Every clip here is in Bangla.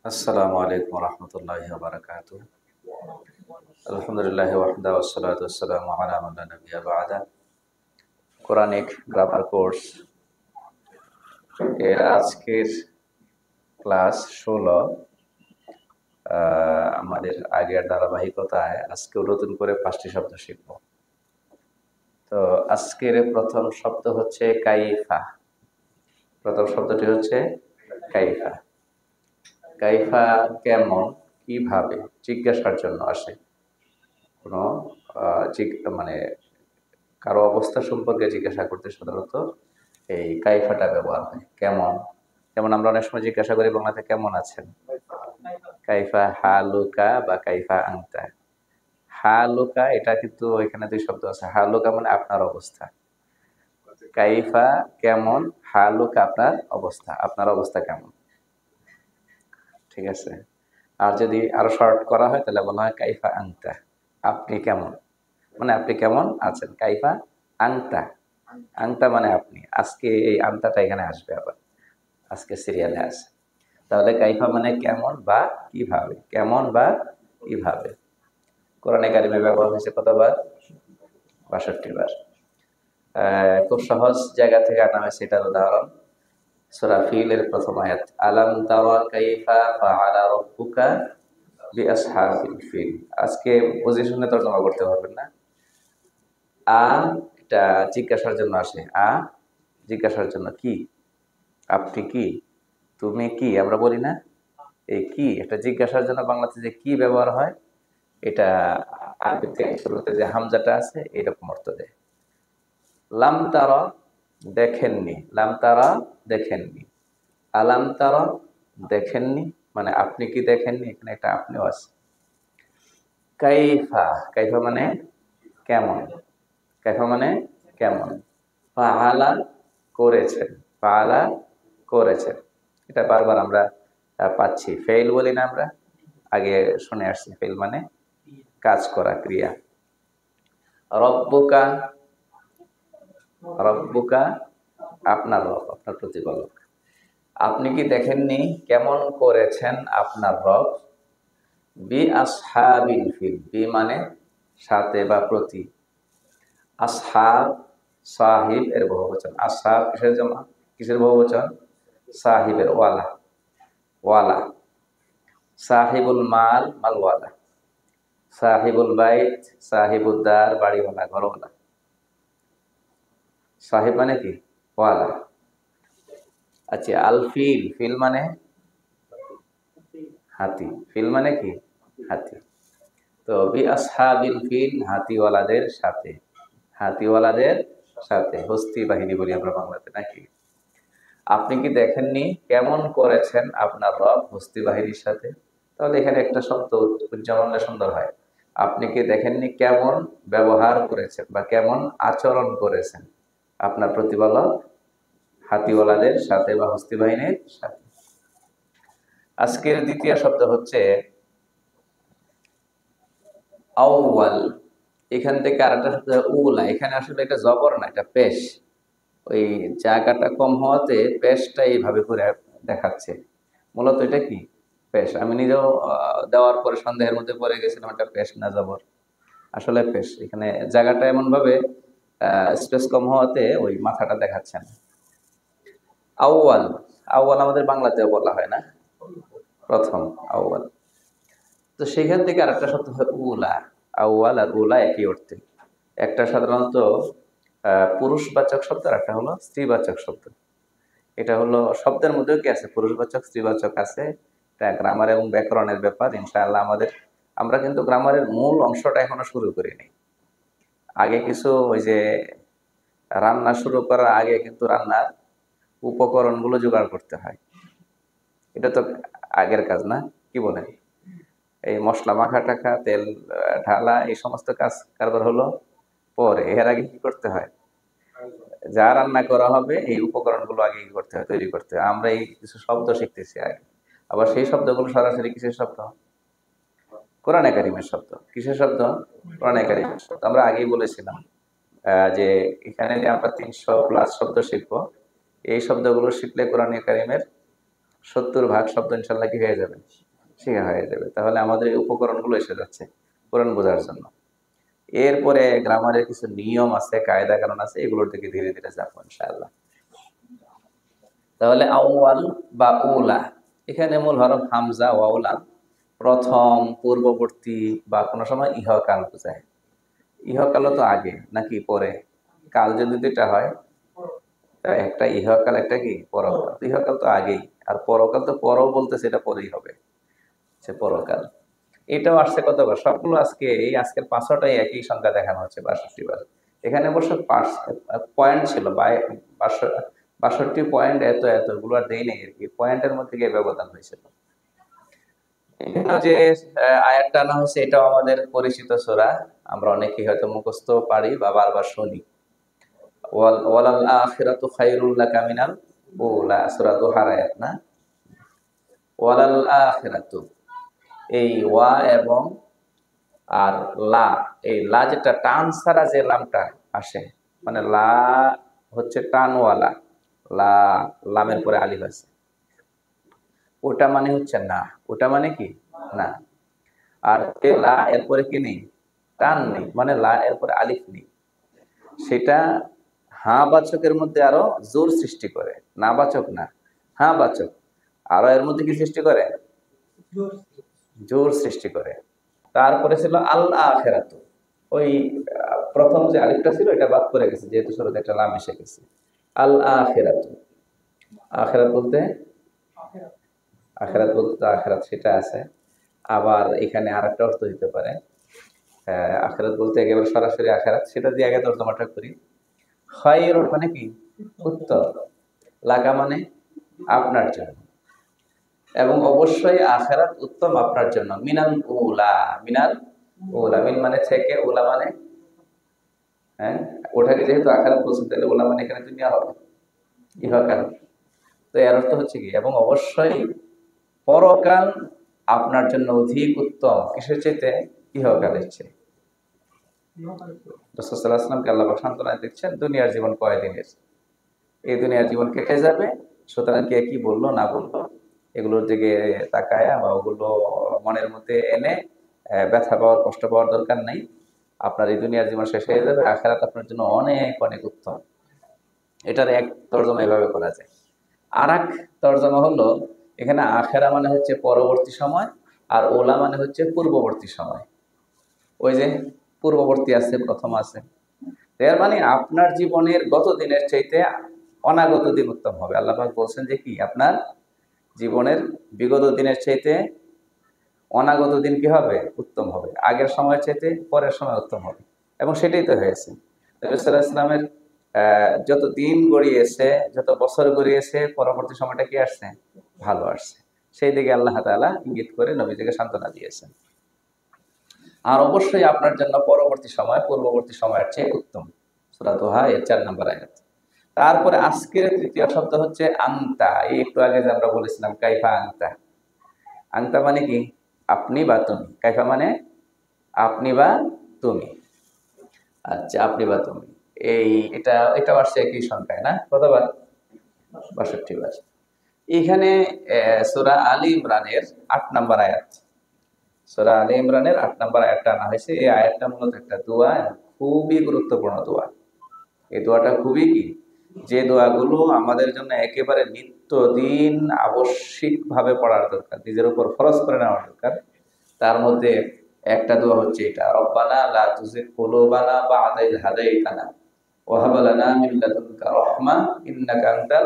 আসসালামু আলাইকুম রহমতুল্লাহি ওয়া বারাকাতুহু। আলহামদুলিল্লাহি ওয়াহদা ওয়াসসালাতু ওয়াসসালামু আলা মান লা নাবিয়্যা বা'দা। কোরআনিক গ্রামার কোর্স এর আজকের ক্লাস 16। আমাদের আগের ধারাবাহিকতায় আজকেও নতুন করে 5টি শব্দ শিখব। তো আজকের প্রথম শব্দ হচ্ছে কাইফা। প্রথম শব্দটি হচ্ছে কাইফা। কাইফা কেমন, কিভাবে জিজ্ঞাসার জন্য আসে। কোনো মানে কারো অবস্থা সম্পর্কে জিজ্ঞাসা করতে সাধারণত এই কাইফাটা ব্যবহার হয়। কেমন, যেমন আমরা অনেক সময় জিজ্ঞাসা করি বাংলাতে কেমন আছেন, কাইফা হালুকা বা কাইফা আংতা। হালুকা এটা কিন্তু এখানে দুই শব্দ আছে। হালুকা মানে আপনার অবস্থা, কাইফা কেমন, হালুকা আপনার অবস্থা, আপনার অবস্থা কেমন। ঠিক আছে। আর যদি আরো শর্ট করা হয় তাহলে বলা হয় কাইফা আংতা, আপনি কেমন, মানে আপনি কেমন আছেন। কাইফা আংতা, আংতা মানে আপনি। আজকে এই আংতাটা এখানে আসবে, আবার আজকে সিরিয়ালে আছে। তাহলে কাইফা মানে কেমন বা কিভাবে, কেমন বা কিভাবে। কোরআনে কারিমে ব্যবহার হয়েছে কতবার? ৬২ বার। খুব সহজ জায়গা থেকে আনা হয়েছে এটার উদাহরণ সূরা ফিলের প্রথম আয়াত, আলাম তারা কাইফা ফাআলা রাব্বুকা বিআসহাবিল ফিল। আজকে বুঝে শুনে তর্জমা করতে পারবেন না। আ এটা জিজ্ঞাসার জন্য আসে। জিজ্ঞাসার জন্য, কি, আপনি কি, তুমি কি, আমরা বলি না এই কি, এটা জিজ্ঞাসার জন্য বাংলাতে যে কি ব্যবহার হয়, এটা আরবিতে শুরুতে যে হামজাটা আছে এরকম অর্থ দেয়। লাম তারা দেখেননি, লাম তারা দেখেননি, আলাম তারা দেখেননি, মানে আপনি কি দেখেননি, এখানে একটা আপনিও আছে। কাইফা, কাইফা মানে কেমন, কাইফা মানে কেমন। ফাআলা করেছেন, ফাআলা করেছেন, এটা বারবার আমরা পাচ্ছি। ফেইল বলি না আমরা, আগে শুনে আসছি। ফেইল মানে কাজ করা, ক্রিয়া। রব্বুকা, রব্বুকা আপনার রব, আপনার প্রতিপালক। আপনি কি দেখেননি কেমন করেছেন আপনার রব। বি আসহাবিল ফিল, বি মানে সাথে বা প্রতি, আসহাব সাহিব এর বহুবচন। আসহাব কিসের জমা, কিসের বহুবচন? সাহিবের, ওয়ালা, ওয়ালা। সাহিবুল মাল, মালওয়ালা। সাহিবুল বাইত, সাহিবুদ্দার, বাড়িওয়ালা, ঘরওয়ালা। সাহিব মানে কি? ওয়ালা। আচ্ছা, আল ফিল, ফিল মানে হাতি, ফিল মানে কি? হাতি। তো বি আসহাবিল ফিল, হাতিওয়ালাদের সাথে, হাতিওয়ালাদের সাথে, হস্তি বাহিনী বলি আমরা বাংলাতে নাকি। আপনি কি দেখেননি কেমন করেছেন আপনার রব হস্তি বাহিনীর সাথে। তাহলে এখানে একটা শব্দ উচ্চারণে সুন্দর হয়। আপনি কি দেখেননি কেমন ব্যবহার করেছেন বা কেমন আচরণ করেছেন আপনার প্রতিপালক হাতিওয়ালাদের সাথে বা হস্তি বাহিনীর সাথে। আজকের দ্বিতীয় শব্দ হচ্ছে আউয়াল। এখান থেকে আরেকটা শব্দ উলা। এখানে আসলে এটা জবর না, এটা পেশ। ওই জায়গাটা কম হওয়াতে পেশটা এইভাবে করে দেখাচ্ছে। মূলত এটা কি? পেশ। আমি নিজেও দেওয়ার পরে সন্দেহের মধ্যে পড়ে গেছিলাম এটা পেশ না জবর। আসলে পেশ। এখানে জায়গাটা এমন ভাবে স্পেস কম হওয়াতে ওই মাথাটা দেখাচ্ছে না। আউয়াল, আউয়াল আমাদের বাংলাতেও বলা হয় না, প্রথম, আউয়াল। তো সেখান থেকে আরেকটা শব্দ হয় উলা। আউয়াল আর উলা একই অর্থে। একটা সাধারণত পুরুষবাচক শব্দ, আর একটা হলো স্ত্রীবাচক শব্দ। এটা হলো শব্দের মধ্যেও কি আছে, পুরুষবাচক স্ত্রীবাচক আছে। এটা গ্রামার এবং ব্যাকরণের ব্যাপার। ইনশাআল্লাহ আমরা কিন্তু গ্রামারের মূল অংশটা এখনো শুরু করিনি। আগে কিছু ওই যে রান্না শুরু করার আগে কিন্তু রান্নার উপকরণগুলো জোগাড় করতে হয়। এটা তো আগের কাজ না, কি বলেন? এই মশলা মাখা টাখা, তেল ঢালা, এই সমস্ত কাজ কারবার হলো পরে। এর আগে কি করতে হয়? যা রান্না করা হবে এই উপকরণগুলো আগে কি করতে হয়, তৈরি করতে হয়। আমরা এই কিছু শব্দ শিখতেছি আগে। আবার সেই শব্দগুলো সরাসরি কিসের শব্দ? কোরআনে কারিমের শব্দ। কিসের শব্দ? কোরআনে কারিমের শব্দ। আমরা আগেই বলেছিলাম যে এখানে যে আমরা 300+ শব্দ শিখবো, এই শব্দগুলো শিখলে কোরআনে কারিমের 70 ভাগ শব্দ ইনশাল্লাহ কি হয়ে যাবে, শেখা হয়ে যাবে। তাহলে আমাদের এই উপকরণগুলো এসে যাচ্ছে কোরআন বোঝার জন্য। এরপরে গ্রামারের কিছু নিয়ম আছে, কায়দা কারণ আছে, এগুলোর দিকে ধীরে ধীরে যাবো ইনশাআল্লাহ। তাহলে আউয়াল বা উলা, এখানে মূল হরফ হামজা ওয়াউলা, প্রথম, পূর্ববর্তী বা কোনো সময় ইহকাল বোঝায়। ইহকাল তো আগে নাকি পরে? কাল যদি দুইটা হয়, একটা ইহকাল একটা কি পরকাল। ইহকাল তো আগেই, আর পরকাল তো পরও বলতেছে, এটা পরেই হবে, সে পরকাল। এটাও আসছে কতবার, সবগুলো আজকে এই আজকের 5টাই একই সংখ্যা দেখানো হচ্ছে, 62 বার। এখানে অবশ্য পয়েন্ট ছিল 62 পয়েন্ট, এত এতগুলো আর দেই নেই আর কি, পয়েন্টের মধ্যে গিয়ে ব্যবধান হয়েছিল। যে আয়াতটা আনা হয়েছে এটাও আমাদের পরিচিত সূরা, আমরা অনেকেই হয়তো মুখস্থ পারি বা বারবার শুনি। ওয়ালাল আখিরাতু খায়রুল লাকা মিনাল উলা, সূরা দুহার আয়াত না? ওয়ালাল আখিরাতু, এই ওয়া এবং আর লা, এই লা যেটা টান ছাড়া যে লামটা আসে, মানে লা হচ্ছে টানওয়ালা লা, লামের পরে আলিফ আছে, ওটা মানে হচ্ছে না, ওটা মানে কি না। আর লা এরপরে কি নেই, টান নেই, মানে লা এরপরে আলিফ নেই, সেটা হ্যাঁ বাচকের মধ্যে আরো জোর সৃষ্টি করে, না বাচক না, হ্যাঁ বাচক আরো এর মধ্যে কি সৃষ্টি করে, জোর সৃষ্টি করে। তারপরে ছিল আল আখিরাতু, ওই প্রথম যে আলিফটা ছিল এটা বাদ পড়ে গেছে, যেহেতু শুরুতে একটা লাম এসে গেছে। আল আখিরাতু, আখিরাত বলতে, আখিরাত বলতে তো আখিরাত সেটা আছে, আবার এখানে আরেকটা অর্থ দিতে পারে। আখিরাত বলতে একেবারে সরাসরি আখিরাত, সেটা দিয়ে আগে তর্জমাটা করি। খায়রুন মানে কি, উত্তম, লাগা মানে আপনার জন্য, এবং অবশ্যই আখিরাত উত্তম আপনার জন্য। মিনাল উলা, মিনাল উলা, মিন মানে থেকে, উলা মানে, হ্যাঁ ওটাকে যেহেতু আখিরাত বলছেন, তাহলে উলা মানে এখানে দুনিয়া হবে, ইহকাল। তো এর অর্থ হচ্ছে কি, এবং অবশ্যই পরকাল আপনার জন্য অধিক উত্তম, কিসের চাইতে, ইহকালের চেয়ে। রাসূল সাল্লাল্লাহু আলাইহি ওয়াসাল্লামকে আল্লাহ সান্ত্বনা দিচ্ছেন, দুনিয়ার জীবন কয়দিনের, এই দুনিয়ার জীবন কেটে যাবে, সুতরাং কে কি বললো না বললো এগুলোর দিকে তাকায়া বা ওগুলো মনের মধ্যে এনে ব্যথা পাওয়ার, কষ্ট পাওয়ার দরকার নাই। আপনার এই দুনিয়ার জীবন শেষ হয়ে যাবে, আখিরাত আপনার জন্য অনেক অনেক উত্তম। এটার এক তর্জমা এভাবে করা যায়। আর এক তর্জমা হলো, এখানে আখেরা মানে হচ্ছে পরবর্তী সময়, আর ওলা মানে হচ্ছে পূর্ববর্তী সময়। ওই যে পূর্ববর্তী আছে, প্রথম আছে, এর মানে আপনার জীবনের গত দিনের চাইতে অনাগত দিন উত্তম হবে। আল্লাহ পাক বলছেন যে কি, আপনার জীবনের বিগত দিনের চাইতে অনাগত দিন কি হবে, উত্তম হবে, আগের সময়ের চাইতে পরের সময় উত্তম হবে। এবং সেটাই তো হয়েছে। নবী সাল্লাল্লাহু আলাইহি ওয়াসাল্লামের যত দিন গড়িয়েছে, যত বছর গড়িয়েছে, পরবর্তী সময়টা কি আসছে, ভালো আসছে। সেই দিকে আল্লাহ তাআলা ইঙ্গিত করে নবীজিকে সান্ত্বনা দিয়েছেন। আর অবশ্যই আপনার জন্য পরবর্তী সময় পূর্ববর্তী সময়ের চেয়ে উত্তম। সূরা দোহা এর 4 নম্বর আয়াত। তারপরে আজকের তৃতীয় শব্দ হচ্ছে আনতা। এই একটু আগে যে আমরা বলেছিলাম কাইফা আনতা, আনতা মানে কি, আপনি বা তুমি। কাইফা মানে আপনি বা তুমি। আচ্ছা, আপনি বা তুমি, এই এটা আসছে একই সংখ্যায় না, কতবার, 62 বার। এখানে সূরা আলী ইমরানের 8 নম্বর আয়াত, সূরা আলী ইমরানের 8 নম্বর আয়াতটা আনা হয়েছে। এই আয়াতটা মূলত একটা দোয়া, খুবই গুরুত্বপূর্ণ দোয়া। এই দোয়াটা খুবই কি, যে দোয়াগুলো আমাদের জন্য একেবারে নিত্যদিন আবশ্যিকভাবে পড়ার দরকার, নিজের উপর ফরজ করে নেওয়ার দরকার, তার মধ্যে একটা দোয়া হচ্ছে এটা, রব্বানা লা তুজিগ কুলুবানা বা'দা ইয হাদাইতানা ওয়া হাব লানা মিন লাদুনকা রাহমা ইন্নাকা আনতাল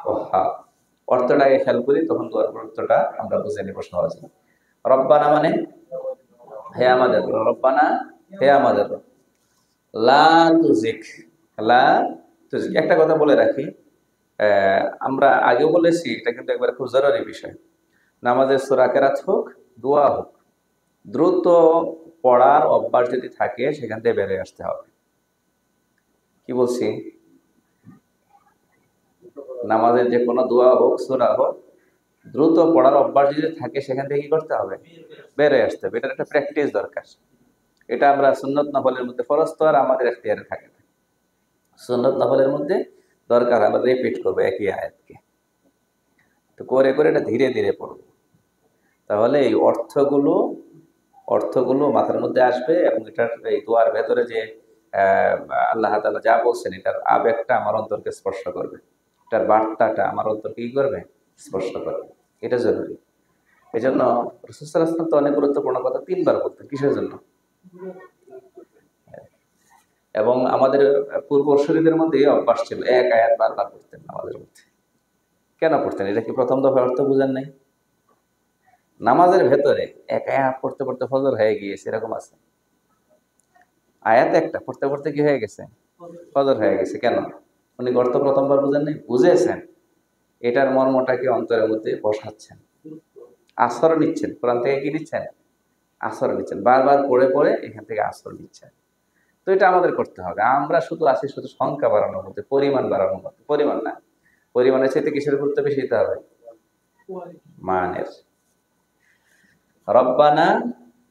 ওয়াহ্হাব। অর্থটাকে খেয়াল করি, তখন দোয়ার অর্থটা আমরা বুঝে নেব সহজে। রব্বানা মানে হে আমাদের, রব্বানা হে আমাদের, লা তুজিগ, লা তুজিগ। একটা কথা বলে রাখি, আমরা আগেও বলেছি, এটা কিন্তু একবার খুব জরুরি বিষয়। নামাজের সূরা কেরাত হোক, দোয়া হোক, দ্রুত পড়ার অভ্যাস যদি থাকে, সেখান থেকে বেরিয়ে আসতে হবে। কি বলছি, নামাজের যে কোনো দোয়া হোক, সূরা হোক, দ্রুত পড়ার অভ্যাস যদি থাকে, সেখান থেকে কি করতে হবে, বেরিয়ে আসতে হবে। এটার একটা প্র্যাকটিস দরকার। এটা আমরা সুন্নত নফলের মধ্যে, ফরজ তো আর আমাদের এখতিয়ারে থাকে না, সুন্নত নফলের মধ্যে দরকার আমরা রিপিট করবো একই আয়াতকে। তো করে করে এটা ধীরে ধীরে পড়ব, তাহলে এই অর্থগুলো মাথার মধ্যে আসবে এবং এটার এই দোয়ার ভেতরে যে আহ, আল্লাহ তাআলা যা বলছেন এটার আবেগটা আমার অন্তরকে স্পর্শ করবে, এটার বার্তাটা আমার অন্তরকে কি করবে, স্পর্শ করবে। এটা জরুরি। এই জন্য রাসূল সাল্লাল্লাহু আলাইহি ওয়াসাল্লাম তো অনেক গুরুত্বপূর্ণ কথা 3 বার বলতেন। কিসের জন্য? এবং আমাদের পূর্বসূরীদের মধ্যে এই অভ্যাস ছিল, এক আয়াত বারবার পড়তেন আমাদের মধ্যে। কেন পড়তেন? এটা কি প্রথম দফা অর্থ বুঝেন নাই? নামাজের ভেতরে এক আয়াত পড়তে পড়তে ফজর হয়ে গিয়েছে, এরকম আছে? আয়াত একটা পড়তে পড়তে কি হয়ে গেছে, ফজর হয়ে গেছে। কেন? উনি অর্থ প্রথমবার বুঝেন নাই, বুঝেছেন, এটার মর্মটাকে অন্তরের মধ্যে বসাচ্ছেন, আসর নিচ্ছেন। কোরআন থেকে কি নিচ্ছেন? আসর নিচ্ছেন, বারবার পড়ে পড়ে এখান থেকে আসর নিচ্ছেন। তো এটা আমাদের করতে হবে। আমরা শুধু আছি শুধু সংখ্যা বাড়ানোর মধ্যে, পরিমাণ বাড়ানোর মধ্যে। পরিমাণ না, পরিমাণের চাইতে কিসের গুরুত্ব বেশি দিতে হবে? মানের। রব্বানা,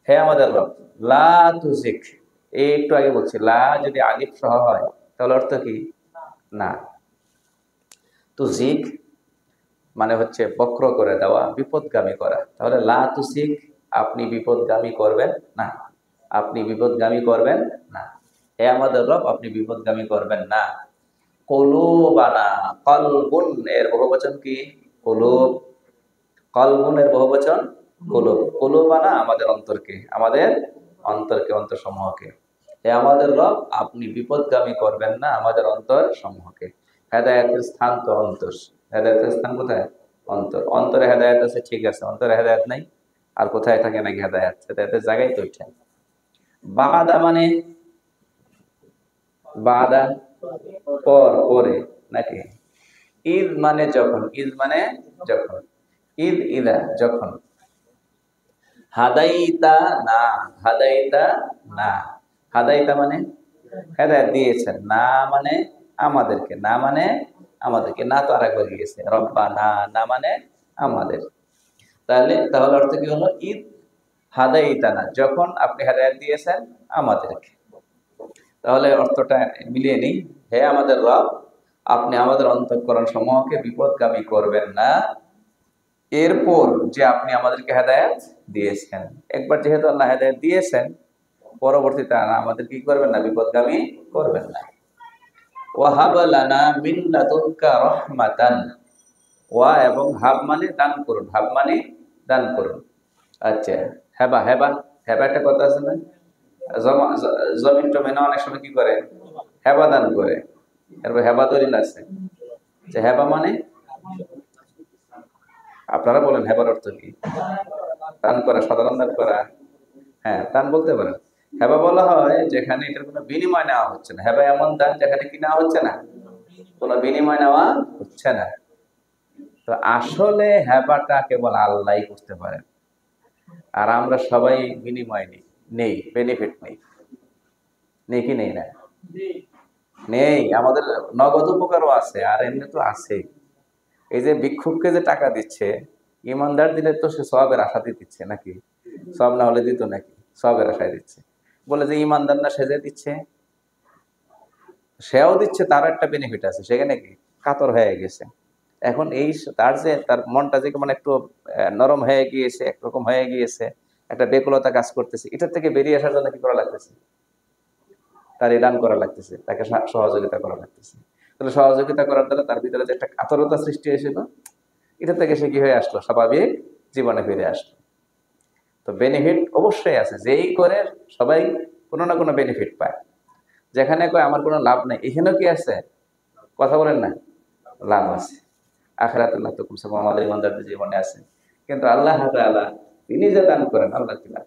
হে আমাদের রব, লা তুজিক, এই একটু আগে বলছি, লা যদি আলিফ সহ হয় তাহলে অর্থ কি? না। তুজিক মানে হচ্ছে বক্র করে দেওয়া, বিপদগামী করা। তাহলে লা তুজিক, আপনি বিপদগামী করবেন না, আপনি বিপদগামী করবেন না। হে আমাদের রব, আপনি বিপদগামী করবেন না। কুলুবানা, কলবুন এর বহুবচন কি? কুলুব। কলবুন এর বহুবচন কুলুব। কুলুবানা আমাদের অন্তরকে, আমাদের অন্তরকে, অন্তরসমূহকে। হে আমাদের রব, আপনি বিপদগামী করবেন না আমাদের অন্তর সমূহকে। হেদায়েতের স্থান তো অন্তর। হেদায়েতের স্থান কোথায়? অন্তর। অন্তরে হেদায়েত আছে, ঠিক আছে। অন্তরে হেদায়েত নাই, আর কোথায় থাকে নাকি হেদায়েত? হেদায়েতের জায়গায় তো ওইটা। বাদা মানে, বাদা পর, পরে নাকি? ঈদ মানে যখন, ঈদ মানে যখন, ঈদ ইদা যখন। হাদাইতা না, হাদাইতা না, হাদাইতা মানে হেদায়েত দিয়েছেন, না মানে আমাদেরকে, না মানে আমাদেরকে, না তো আরেকবার গিয়েছে, রব্বা না, না মানে আমাদের। তাহলে অর্থ কি হলো? ঈদ হাদাইতা না, যখন আপনি হেদায়েত দিয়েছেন আমাদেরকে। তাহলে অর্থটা মিলিয়ে নিই। হে আমাদের রব, আপনি আমাদের অন্তঃকরণ সমূহকে বিপদগামী করবেন না, এরপর যে আপনি আমাদেরকে হেদায়েত দিয়েছেন। একবার যেহেতু আল্লাহ হেদায়েত দিয়েছেন, পরবর্তীতে আমাদের কি করবেন না, বিপদগামী করবেন না। ওয়াহাব লানা মিন লাদুনকা রাহমাতান। ওয়া এবং হাব মানে দান করুন, হাব মানে দান করুন। আচ্ছা, হেবা, হেবা, হেবা একটা কথা আছে না? জমিন টমিন অনেক সময় কি করে, হেবা দান করে। এরপর হেবা দলিল আছে যে হেবা মানে, আপনারা বলেন হেবার অর্থ কি? দান করা, সাধারণ দান করা। হ্যাঁ, দান বলতে পারেন। হেবা বলা হয় যেখানে এটার কোনো বিনিময় নেওয়া হচ্ছে না। হেবা এমন দান যেখানে কি নেওয়া হচ্ছে না, কোনো বিনিময় নেওয়া হচ্ছে না। তো আসলে হেবাটা কেবল আল্লাহই করতে পারেন, আর আমরা সবাই বিনিময় নেই, নেই বেনিফিট নেই, নেই কি নেই না? নেই। আমাদের নগদ উপকারও আছে, আর এমনি তো আছে। এই যে ভিক্ষুককে যে টাকা দিচ্ছে, ইমানদার দিলে তো সে সওয়াবের আশাতে দিচ্ছে নাকি? সওয়াব না হলে দিত নাকি? সওয়াবের আশায় দিচ্ছে। বলে যে ইমানদার না, সে যে দিচ্ছে, সেও দিচ্ছে, তার একটা বেনিফিট আছে সেখানে, কি কাতর হয়ে গেছে। এখন এই তার যে তার মনটা যে কেমন একটু নরম হয়ে গিয়েছে, একরকম হয়ে গিয়েছে, একটা বেকুলতা কাজ করতেছে, এটার থেকে বেরিয়ে আসার জন্য কি করা লাগতেছে? তার দান করা লাগতেছে, তাকে সহযোগিতা করা লাগতেছে। তাহলে সহযোগিতা করার দ্বারা তার ভিতরে যে একটা কাতরতা সৃষ্টি হয়েছিল, এটা থেকে সে কি হয়ে আসলো, স্বাভাবিক জীবনে ফিরে আসলো। তো বেনিফিট অবশ্যই আছে, যেই করে সবাই কোনো না কোনো বেনিফিট পায়। যেখানে কয় আমার কোনো লাভ নেই, এখানেও কি আছে? কথা বলেন না, লাভ আছে। আখিরাতুল্লাহ তো কমসে কম আমাদের ইমানদারদের জীবনে আছে। কিন্তু আল্লাহ তাআলা তিনি যে দান করেন, আল্লাহ কি লাভ?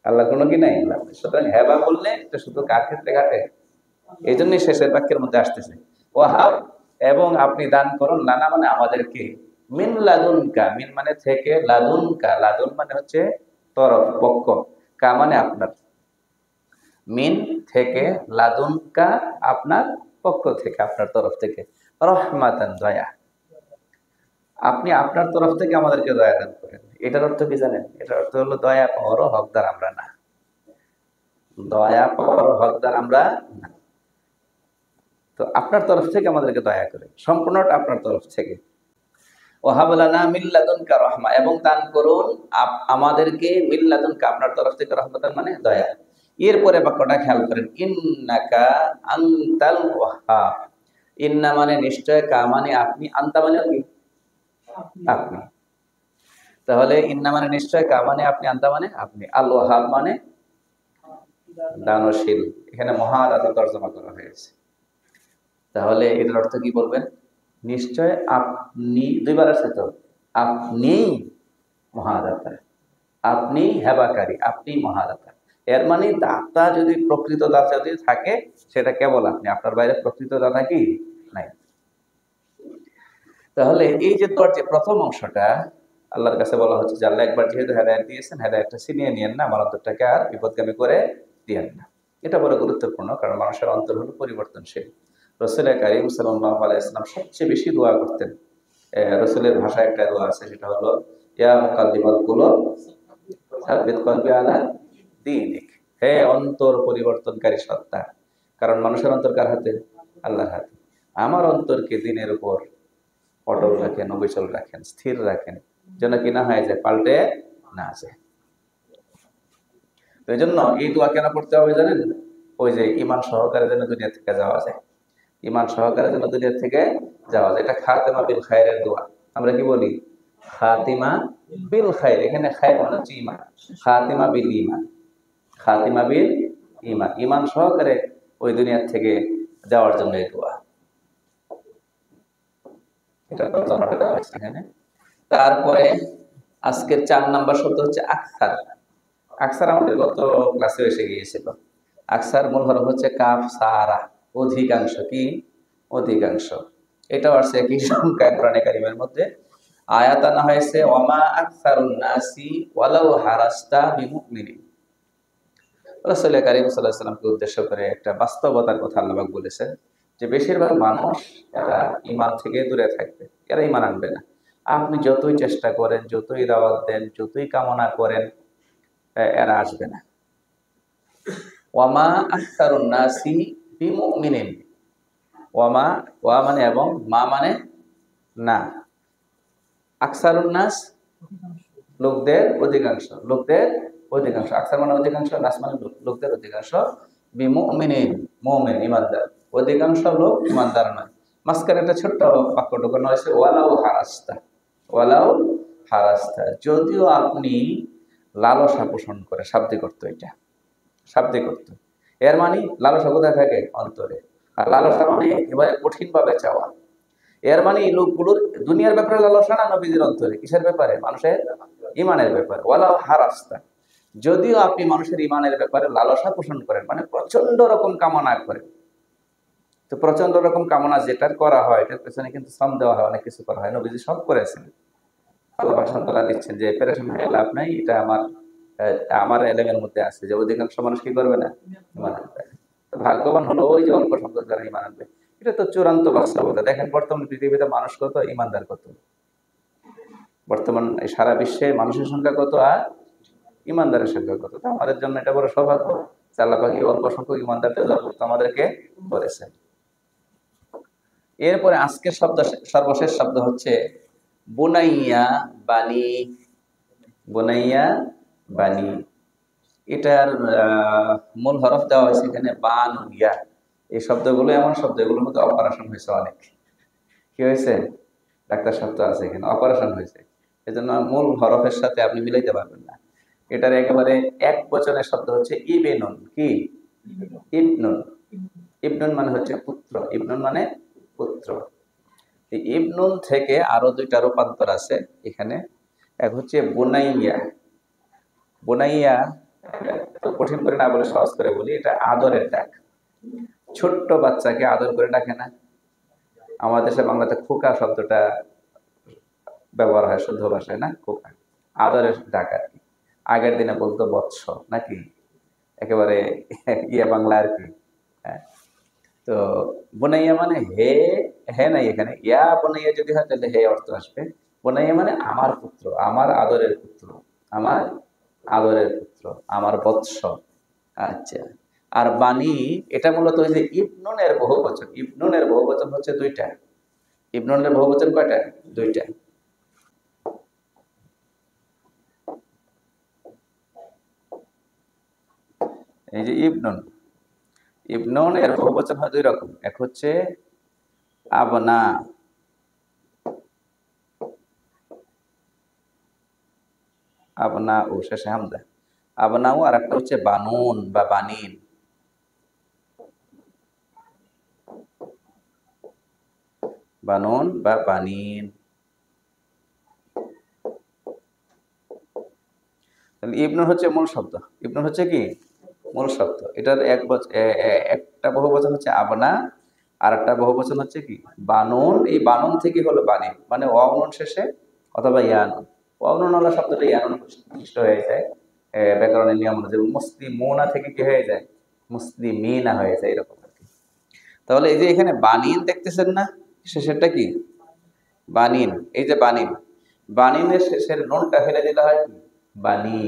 আল্লাহ কোনো কি নাই, লাভ নেই। সুতরাং হেবা বললে এটা শুধু কার ক্ষেত্রে ঘাটে? এই জন্যই শেষের বাক্যের মধ্যে আসতেছে ওয়াহাব, এবং আপনি দান করুন, লানা মানে আমাদেরকে, মিন লাদুনকা, মিন মানে থেকে, লাদুনকা, লাদুন মানে হচ্ছে তরফ, পক্ষ, কা মানে আপনার, মিন থেকে, লাদুনকা আপনার পক্ষ থেকে, আপনার তরফ থেকে, রহমাতান দয়া, আপনি আপনার তরফ থেকে আমাদেরকে দয়া দান করেন। এটার অর্থ কি জানেন? এটার অর্থ হলো দয়া পাওয়ারও হকদার আমরা না, দয়া পাওয়ারও হকদার আমরা না। তো আপনার তরফ থেকে আমাদেরকে দয়া করে, সম্পূর্ণটা আপনার তরফ থেকে। ওয়াহাব লানা মিন লাদুনকা রাহমা, এবং দান করুন আমাদেরকে মিন লাদুনকা, আপনার তরফ থেকে, রহমতান মানে দয়া। এরপরে বাক্যটা খেয়াল করেন, ইন্নাকা আনতাল ওয়াহ্হাব। ইন্না মানে নিশ্চয়, কা মানে আপনি, আনতা মানে কি আপনি। তাহলে ইন্না মানে নিশ্চয়, কা মানে আপনি, আনতা মানে আপনি, আল ওয়াহাব মানে দানশীল। এখানে মহাদাতা তর্জমা করা হয়েছে। তাহলে এটার অর্থ কি বলবেন? নিশ্চয় আপনি, দুইবার আছে তো, আপনি মহাদাতা, আপনি হেবাকারী, আপনি মহাদাতা। এর মানে দাতা যদি প্রকৃত দাতা যদি থাকে, সেটা কেবল আপনি, আপনার বাইরে প্রকৃত দাতা কি নাই। তাহলে এই যে তোর যে প্রথম অংশটা, আল্লাহর কাছে বলা হচ্ছে যে আল্লাহ একবার যেহেতু হেদায়েত দিয়েছেন, হেদায়েতটা ছিনিয়ে নিয়েন না, আমার অন্তরটাকে আর বিপদগামী করে দিয়েন না। এটা বড় গুরুত্বপূর্ণ, কারণ মানুষের অন্তর হলো পরিবর্তনশীল। রাসূল কারীম সাল্লাল্লাহু আলাইহি ওয়াসাল্লাম সবচেয়ে বেশি দোয়া করতেন। রাসূলের ভাষায় একটা দোয়া আছে, সেটা হলো ইয়া মুকাল্লিবাল কুলুব সাব্বিত কলবি আলা দীনিক। হে অন্তর পরিবর্তনকারী সত্তা, কারণ মানুষের অন্তর কার হাতে? আল্লাহর হাতে। আমার অন্তরকে দিনের উপর অটল রাখেন, অবিচল রাখেন, স্থির রাখেন, যেন কি না হয় যে পাল্টে না যায়। তো এই জন্য এই দোয়া কেন পড়তে হবে জানেন? ওই যে ইমান সহকারে যেন দুনিয়া থেকে যাওয়া যায়, ইমান সহকারে যেন দুনিয়া থেকে যাওয়া যায়। এটা খাতেমা বিল খায়রের দোয়া। আমরা কি বলি? খাতিমা বিল খায়র। এখানে খায়র মানে হচ্ছে ইমান, খাতিমা বিল ইমান, খাতিমা বিল ইমান, ইমান সহকারে ওই দুনিয়া থেকে যাওয়ার জন্য এই দোয়া। এটা এখানে। তারপরে আজকের 4 নাম্বার শব্দ হচ্ছে আকসার। আকসার আমাদের গত ক্লাসে এসে গিয়েছিল। আকসার মূল হরফ হচ্ছে কাফ সারা, অধিকাংশ। কি? অধিকাংশ। এটাও আসছে একই সংখ্যায় কোরআনে কারিমের মধ্যে। আয়াত আনা হয়েছে ওয়ামা আকসারুন নাসি ওয়ালাউ হারাস্তা বিমুমিনিন। রাসূল কারীম সাল্লাল্লাহু আলাইহি ওয়াসাল্লামকে উদ্দেশ্য করে একটা বাস্তবতার কথা আল্লাহ পাক বলেছেন যে বেশিরভাগ মানুষ এরা ঈমান থেকে দূরে থাকবে, এরা ঈমান আনবে না। আপনি যতই চেষ্টা করেন, যতই দাওয়াত দেন, যতই কামনা করেন, এরা আসবে না। ওয়ামা আকসারুন নাসি বিমুমিনিন। ওয়ামা, ওয়া মানে এবং, মা মানে না। আকসারুন নাস লোকদের অধিকাংশ, লোকদের অধিকাংশ। আকসার মানে অধিকাংশ, নাস মানে লোকদের অধিকাংশ। বিমুমিনিন, মুমিন ইমানদার। অধিকাংশ লোক ইমানদার নয়। মাঝখানে একটা ছোট্ট বাক্য ঢোকানো হয়েছে ওয়ালাউ হারাস্তা, ওয়ালাউ হারাস্তা, যদিও আপনি লালসা পোষণ করে। শাব্দিক অর্থ এটা, শাব্দিক অর্থ। এর মানে লালসা কোথায় থাকে? অন্তরে। আর লালসা মানে এবারে কঠিন ভাবে চাওয়া। এর মানে এই লোকগুলোর দুনিয়ার ব্যাপারে লালসা না, নবীদের অন্তরে কিসের ব্যাপারে? মানুষের ইমানের ব্যাপারে। ওয়ালাউ হারাস্তা, যদিও আপনি মানুষের ইমানের ব্যাপারে লালসা পোষণ করেন, মানে প্রচন্ড রকম কামনা করেন। তো প্রচন্ড রকম কামনা যেটার করা হয়, এটার পেছনে কিন্তু শ্রম দেওয়া হয়, অনেক কিছু করা হয়। নবীজি সব করেছেন। আল্লাহ ভাষণ তারা দিচ্ছেন যে পেরেশান হয়ে লাভ নাই, এটা আমার এলেমের মধ্যে আছে যে অধিকাংশ মানুষ কি করবে না? ইমান আনবে। ভাগ্যবান হলো ওই যে অল্প সংখ্যক যারা ইমান আনবে। এটা তো চূড়ান্ত বাস্তবতা। দেখেন বর্তমান পৃথিবীতে মানুষ কত, ইমানদার কত। বর্তমান সারা বিশ্বে মানুষের সংখ্যা কত আর ইমানদারের সংখ্যা কত। তো আমাদের জন্য এটা বড় সৌভাগ্য যে আল্লাহ পাক এই অল্প সংখ্যক ইমানদারদের আমাদেরকে করেছেন। এরপরে আজকের শব্দ, সর্বশেষ শব্দ হচ্ছে বুনাইয়া বানি। বুনাইয়া বানি, এটার মূল হরফ দেওয়া হয়েছে এখানে বানুইয়া। এই শব্দগুলো এমন শব্দ, এগুলোর মধ্যে অপারেশন হয়েছে অনেক। কি হয়েছে? ডাক্তার শব্দ আছে এখানে, অপারেশন হয়েছে। এই জন্য মূল হরফের সাথে আপনি মিলাইতে পারবেন না। এটার একেবারে এক বচনের শব্দ হচ্ছে ইবেনুন। কি? ইবনুন। ইবনুন মানে হচ্ছে পুত্র, ইবনুন মানে পুত্র। এই ইবনুন থেকে আরো দুইটা রূপান্তর আছে এখানে। এক হচ্ছে বুনাইয়া। বুনাইয়া কঠিন করে না বলে সহজ করে বলি, এটা আদরের ডাক। ছোট্ট বাচ্চাকে আদর করে ডাকে না? আমাদের দেশে বাংলাতে খোকা শব্দটা ব্যবহার হয় শুদ্ধ ভাষায়, না? খোকা, আদরের ডাক আর কি। আগের দিনে বলতো বৎস, নাকি? একেবারে ইয়া বাংলা আর কি। হ্যাঁ। তো বোনাইয়া মানে হে, হে নাই এখানে, ইয়া বোনাইয়া যদি হয় তাহলে হে অর্থ আসবে। বোনাইয়া মানে আমার পুত্র, আমার আদরের পুত্র, আমার আদরের পুত্র, আমার বৎস। আচ্ছা। আর বানি, এটা মূলত ওই যে ইবনুনের বহুবচন। ইবনুনের বহুবচন হচ্ছে দুইটা। ইবনুনের বহুবচন কয়টা? দুইটা। এই যে ইবনুন, ইবনুন এর বহুবচন হয় দুই রকম, এক হচ্ছে আবনা, আবনা ও শেষে হামজা, আবনাউ, আর একটা হচ্ছে বানুন বা বানিন। বানুন বা বানিন। ইবনুন হচ্ছে মূল শব্দ, ইবনুন হচ্ছে কি মূল শব্দ। এটার একটা বহুবচন হচ্ছে আবনা, আর একটা বহুবচন হচ্ছে কি বানুন। এই বানুন থেকে হলো বানিন, মানে অনুন শেষে অথবা ইয়ানুন। অনুন হলো শব্দটা ইয়ানুন সৃষ্ট হয়ে যায় ব্যাকরণের নিয়ম অনুযায়ী। মুসলিমুনা থেকে কি হয়ে যায়, মুসলিমিনা হয়ে যায়, এরকম আর কি। তাহলে এই যে এখানে বানিন দেখতেছেন না, শেষেরটা কি বানিন। এই যে বানিন, বানিনের শেষের নুনটা ফেলে দিলে হয় কি বানি,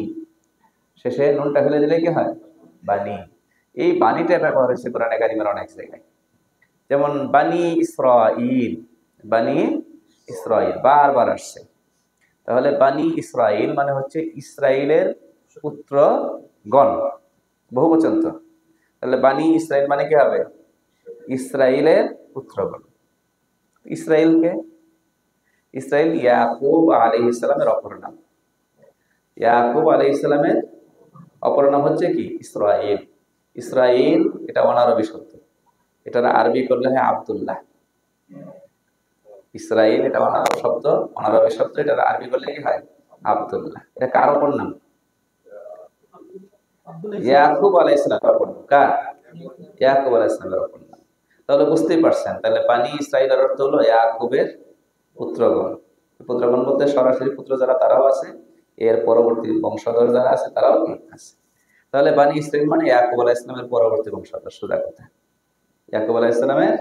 শেষে নুনটা ফেলে দিলে কি হয় বানি। এই বাণীটা ব্যবহার হয়েছে কোরআনে কারিমের অনেক জায়গায়, যেমন বানি ইসরাইল, বানি ইসরাইল বারবার আসছে। তাহলে বানি ইসরাইল মানে হচ্ছে ইসরাইলের পুত্রগণ, বহুবচন তো। তাহলে বানি ইসরাইল মানে কি হবে ইসরাইলের পুত্রগণ। ইসরাইলকে, ইসরাইল ইয়াকুব আলাইহিস সালামের অপর নাম। ইয়াকুব আলাইহিস সালামের অপর নাম হচ্ছে কি ইসরাইল। ইসরাইল এটা অনারবি শব্দ, এটার আরবি করলে হয় আব্দুল্লাহ। ইসরাইল এটা অনারব শব্দ, অনারবি শব্দ, এটার আরবি করলে কি হয় আব্দুল্লাহ। এটা কার অপর নাম? ইয়াকুব আলাইহিস সালামের অপর নাম। কার? ইয়াকুব আলাইহিস সালামের অপর নাম। তাহলে বুঝতেই পারছেন, তাহলে বানি ইসরাইলের অর্থ হলো ইয়াকুবের পুত্রগণ। পুত্রগণ বলতে সরাসরি পুত্র যারা তারাও আছে, এর পরবর্তী বংশধর যারা আছে তারাও কি আছে। তাহলে বানি ইসরাইল মানে ইয়াকুব আলাইহিস সালামের পরবর্তী বংশধর, সোজা কথা ইয়াকুব আলাইহিস সালামের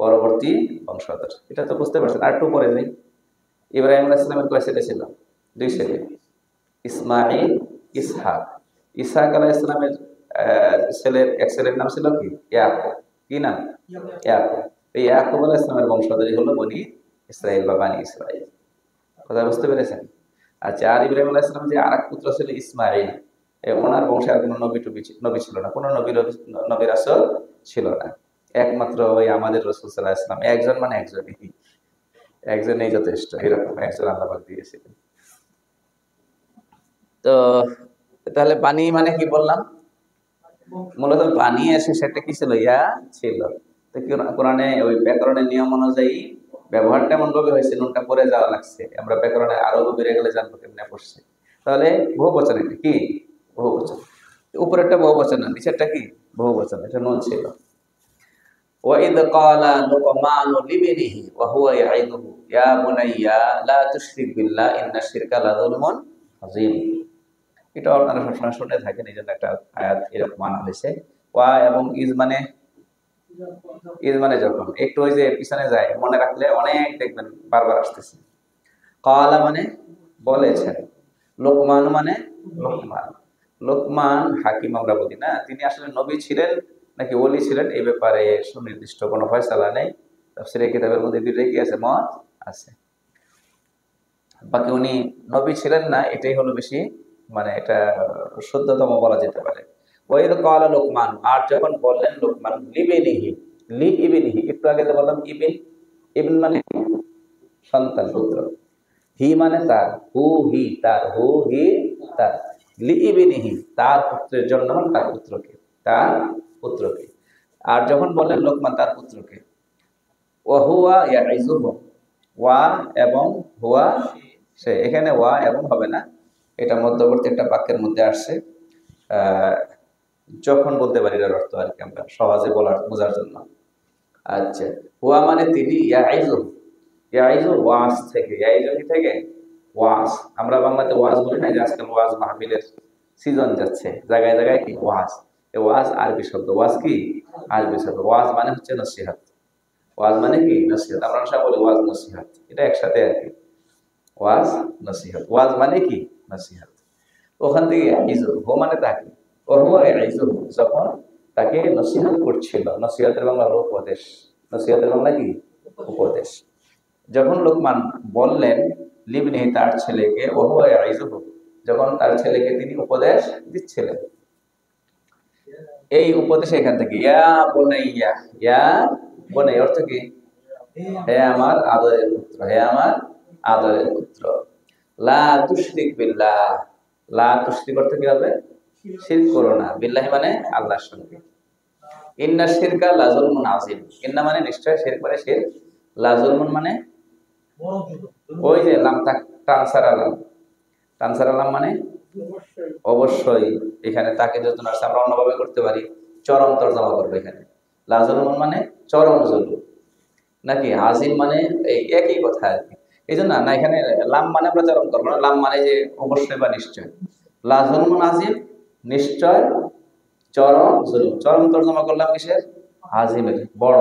পরবর্তী বংশধর। এটা তো বুঝতে পারছেন। আর একটু পরে যাই, ইব্রাহিম আলাইহিস সালামের কয় ছেলে ছিল? দুই ছেলে, ইসমাঈল, ইসহাক। ইসহাক আলাইহিস সালামের ছেলের এক ছেলের নাম ছিল কি ইয়াকুব। কি নাম? ইয়াকুব। এই ইয়াকুব আলাইহিস সালামের বংশধরই হলো বনি ইসরাইল বা বানি ইসরাইল। কথা বুঝতে পেরেছেন? আচ্ছা, আর ইব্রাহিম আলাইহিস সালাম যে আরেক পুত্র ছিল ইসমাঈল, ওনার বংশে আর কোনো নবী ছিল না, কোনো নবী রাসূল ছিল না। একমাত্র ওই আমাদের রাসূল সাল্লাল্লাহু আলাইহি ওয়াসাল্লাম, একজন মানে একজনই, একজনই যথেষ্ট, এরকম একজন আল্লাহ পাক দিয়েছিলেন। তো তাহলে বানি মানে কি বললাম, মূলত বানি এসে সেটা কি ছিল ইয়া ছিল। তো কোরআনে ওই ব্যাকরণের নিয়ম অনুযায়ী ব্যবহারটা এমন ভাবে হয়েছে, নুনটা পরে যাওয়া লাগছে। আমরা ব্যাকরণে আরো গভীরে গেলে জানবো কেমনে পড়ছে। তাহলে বহু বচন, এটা কি বহু বচন। উপরেরটা বহু বচন না, নিচেরটা কি বহু বচন, এটা নুন ছিল। وَإِذْ قَالَ لُقْمَانُ لِابْنِهِ وَهُوَ يَعِظُهُ يَا بُنَيَّ لَا تُشْرِكْ بِاللَّهِ إِنَّ الشِّرْكَ لَظُلْمٌ عَظِيمٌ। এটা আপনারা সবসময় শুনে থাকেন, এই জন্য একটা আয়াত এরকম আনা হয়েছে। ওয়া এবং ইজ মানে, ইজ মানে যখন, একটু ওই যে পিছনে যায় মনে রাখলে অনেক দেখবেন বারবার আসতেছে। কালা মানে বলেছেন, লোকমান মানে লোকমান। লোকমান হাকিম আমরা বলি না, তিনি আসলে নবী ছিলেন নাকি ওলি ছিলেন এই ব্যাপারে সুনির্দিষ্ট কোনো ফয়সালা নেই। তাফসীরের কিতাবের মধ্যে দুইটাই কি আছে, মত আছে। বাকি উনি নবী ছিলেন না, এটাই হলো বেশি, মানে এটা শুদ্ধতম বলা যেতে পারে। ওয়াইদ ক্বালা লোকমান, আর যখন বললেন লোকমান লিবিনিহি, লি ইবিনিহি, একটু আগে যে বললাম ইবিন, ইবিন মানে সন্তান, পুত্র। হি মানে তার, হু হি তার, হু হি তার। লি ইবিনিহি তার পুত্রের জন্য, মানে তার পুত্রকে, তার পুত্রকে। আর যখন বললেন লোকমান তার পুত্রকে, ওয়া হুয়া ইয়াইজুহু, ওয়া এবং হুয়া সে, এখানে ওয়া এবং হবে না, এটা মধ্যবর্তী একটা বাক্যের মধ্যে আসছে। যখন বলতে পারি এর অর্থ আর কি, আমরা সহজে বোঝার জন্য। আচ্ছা, হুয়া মানে তিনি, ইয়াইজু, ইয়াইজু ওয়াজ থেকে, ইয়াইজু কি থেকে ওয়াজ। আমরা বাংলাতে ওয়াজ বলি না, যে আজকাল ওয়াজ মাহফিলের সিজন যাচ্ছে, জায়গায় জায়গায় কি ওয়াজ। এই ওয়াজ আরবি শব্দ, ওয়াজ কি আরবি শব্দ। ওয়াজ মানে হচ্ছে নসিহত, ওয়াজ মানে কি নসিহত। আমরা সব বলি ওয়াজ নসিহত, এটা একসাথে আর কি, ওয়াজ নসিহত। ওয়াজ মানে কি নসিহত। ওখান থেকে ইয়াইজু, হো মানে তাকে, ও হুয়া ইয়াইজু, যখন তাকে নসিহত করছিল। নসিহতের বাংলা হলো উপদেশ, নসিহতের বাংলা কি উপদেশ। যখন লোকমান বললেন লিবনিহি তার ছেলেকে, ও হুয়া ইয়াইজুহু, যখন তার ছেলেকে তিনি উপদেশ দিচ্ছিলেন। এই উপদেশ এখান থেকে, ইয়া বুনাইয়া, ইয়া বুনাইয়া অর্থ কি? হে আমার আদরের পুত্র, হে আমার আদরের পুত্র। লা তুশরিক বিল্লাহ, লা তুশরিক অর্থ কি হবে? শিরক করো না, বিল্লাহি মানে আল্লাহর সঙ্গে। ইন্না শিরকা লা যুলমুন আযীম, ইন্না মানে নিশ্চয়, শিরক মানে শিরক, লা যুলমুন মানে ওই যে লাম টানসার আলাম, টানসার আলাম মানে অবশ্যই। এখানে তাকে যতন আসছে, আমরা অন্যভাবে করতে পারি, চরম তর্জমা করবো এখানে। লা যুলমুন মানে চরম জুলুম, নাকি আজিম মানে এই একই কথা আর কি। এই জন্য না, এখানে লাম মানে আমরা চরম করবো না, লাম মানে যে অবশ্যই বা নিশ্চয়। লা যুলমুন আজিম, নিশ্চয় চরম জুলুম। চরম তর্জমা করলাম কিসের? আজিমের, বড়,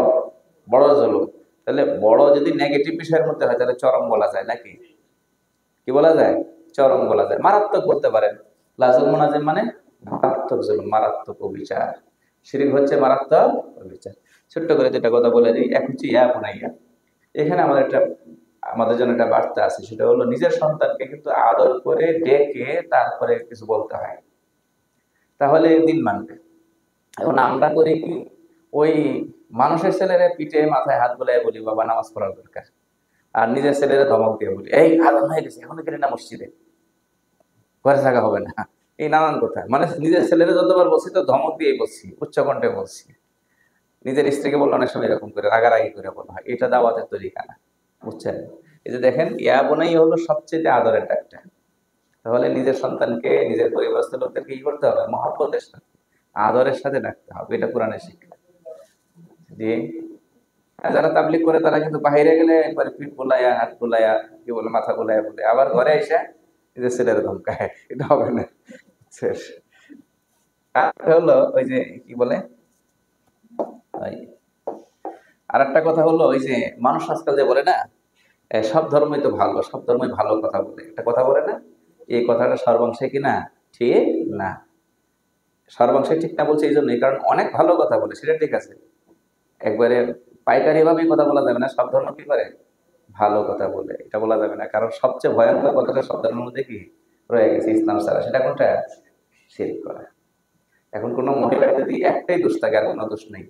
বড় জুলুম। তাহলে বড় যদি নেগেটিভ বিষয়ের মধ্যে হয় তাহলে চরম বলা যায় নাকি? কি বলা যায়? চরম বলা যায়। মারাত্মক বলতে পারেন। লা যুলমুন আজিম মানে মারাত্মক জুলুম, মারাত্মক অবিচার। শিরক হচ্ছে মারাত্মক অবিচার। ছোট্ট করে যেটা কথা বলে দিই, এক হচ্ছে ইয়া বুনাইয়া। এখানে আমাদের জন্য একটা বার্তা আছে, সেটা হলো নিজের সন্তানকে কিন্তু আদর করে ডেকে তারপরে কিছু বলতে হয়, তাহলে দিন মানবে। এখন আমরা করি কি, ওই মানুষের ছেলেরা পিঠে মাথায় হাত বুলাই বলি বাবা নামাজ পড়ার দরকার, আর নিজের ছেলেরা ধমক দিয়ে বলি এই আদান হয়ে গেছে এখনো গেলে না মসজিদে, ঘরে থাকা হবে না। এই নানান কথা, মানে নিজের ছেলেরা যতবার বলছি তো ধমক দিয়ে বলছি, উচ্চকণ্ঠে বলছি। নিজের স্ত্রীকে বললো অনেক সময় এরকম করে রাগারাগি করে বলা হয়, এটা দাওয়াতের তরিকা না, বুঝছেন? এই যে দেখেন, ইয়া বোনাই হলো সবচেয়ে আদরের ডাকটা। তাহলে নিজের সন্তানকে, নিজের পরিবারস্থ লোকদেরকে কি করতে হবে? মহব্বতের সাথে, আদরের সাথে ডাকতে হবে, এটা কোরআনের শিক্ষা। দিয়ে যারা তাবলিগ করে তারা কিন্তু বাইরে গেলে একবার পিঠ বোলায়া, হাত বোলায়া, কি বলে, মাথা বোলায়া বলে, আবার ঘরে এসে নিজের ছেলের ধমকায়, এটা হবে না। আর হলো ওই যে কি বলে, আর একটা কথা হলো ওই যে মানুষ আজকাল যে বলে না, সব ধর্মই তো ভালো, সব ধর্মই ভালো কথা বলে, একটা কথা বলে না, এই কথাটা সর্বাংশে কি না ঠিক না। সর্বাংশে ঠিক না বলছে এই জন্যই কারণ অনেক ভালো কথা বলে, সেটা ঠিক আছে, একবারে পাইকারি ভাবে কথা বলা যাবে না। সব ধর্ম কি করে? ভালো কথা বলে, এটা বলা যাবে না, কারণ সবচেয়ে ভয়ঙ্কর কথাটা সব ধর্মের মধ্যে কি রয়ে গেছে? ইসলাম ছাড়া। সেটা কোনটা? শিরক করা। এখন কোনো মহিলা যদি একটাই দোষ থাকে, আর কোনো দোষ নেই,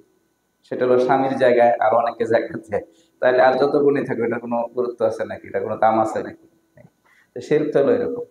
সেটা হলো স্বামীর জায়গায় আর অনেকে জায়গা দেয়, তাহলে আর যত গুণই থাকবে এটা কোনো গুরুত্ব আছে নাকি? এটা কোনো দাম আছে নাকি? শিরক তো হলো এরকম।